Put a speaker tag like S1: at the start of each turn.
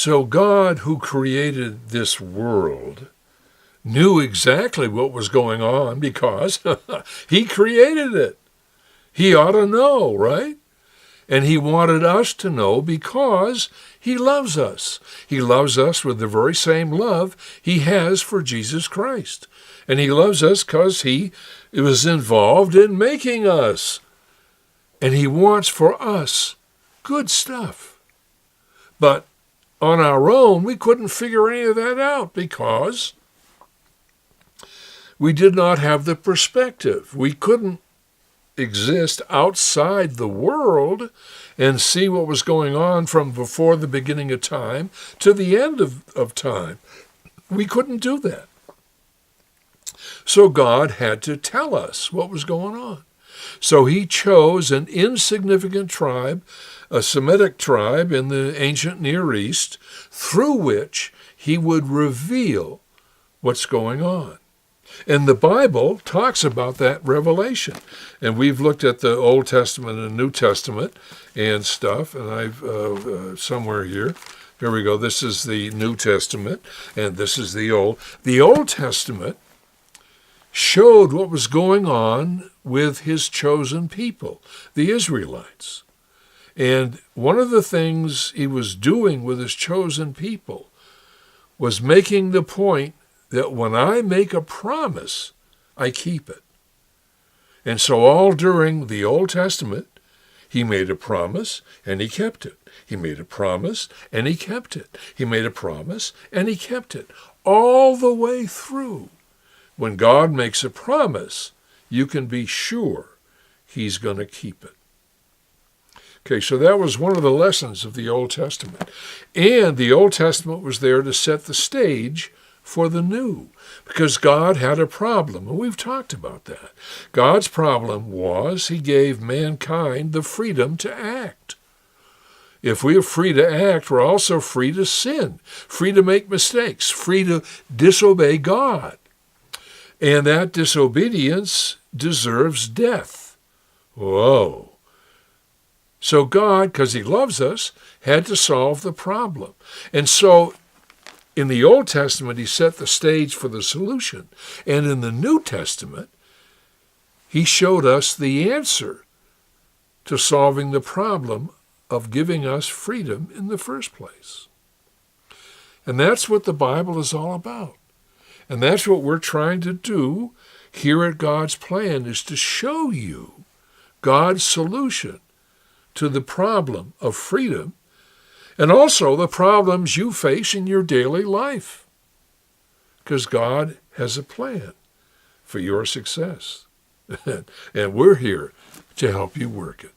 S1: So God, who created this world, knew exactly what was going on because he created it. He ought to know, right? And he wanted us to know because he loves us. He loves us with the very same love he has for Jesus Christ. And he loves us because he was involved in making us. And he wants for us good stuff. But on our own, we couldn't figure any of that out because we did not have the perspective. We couldn't exist outside the world and see what was going on from before the beginning of time to the end of time. We couldn't do that. So God had to tell us what was going on. So he chose an insignificant tribe, a Semitic tribe in the ancient Near East, through which he would reveal what's going on. And the Bible talks about that revelation. And we've looked at the Old Testament and New Testament and stuff, and I've somewhere here we go. This is the New Testament, and this is the Old. The Old Testament showed what was going on with his chosen people, the Israelites. And one of the things he was doing with his chosen people was making the point that when I make a promise, I keep it. And so all during the Old Testament, he made a promise and he kept it. He made a promise and he kept it. He made a promise and he kept it. All the way through. When God makes a promise, you can be sure he's going to keep it. Okay, so that was one of the lessons of the Old Testament. And the Old Testament was there to set the stage for the new, because God had a problem, and we've talked about that. God's problem was he gave mankind the freedom to act. If we are free to act, we're also free to sin, free to make mistakes, free to disobey God. And that disobedience deserves death. Whoa. So God, because he loves us, had to solve the problem. And so in the Old Testament, he set the stage for the solution. And in the New Testament, he showed us the answer to solving the problem of giving us freedom in the first place. And that's what the Bible is all about. And that's what we're trying to do here at God's Plan, is to show you God's solution to the problem of freedom and also the problems you face in your daily life. Because God has a plan for your success. And we're here to help you work it.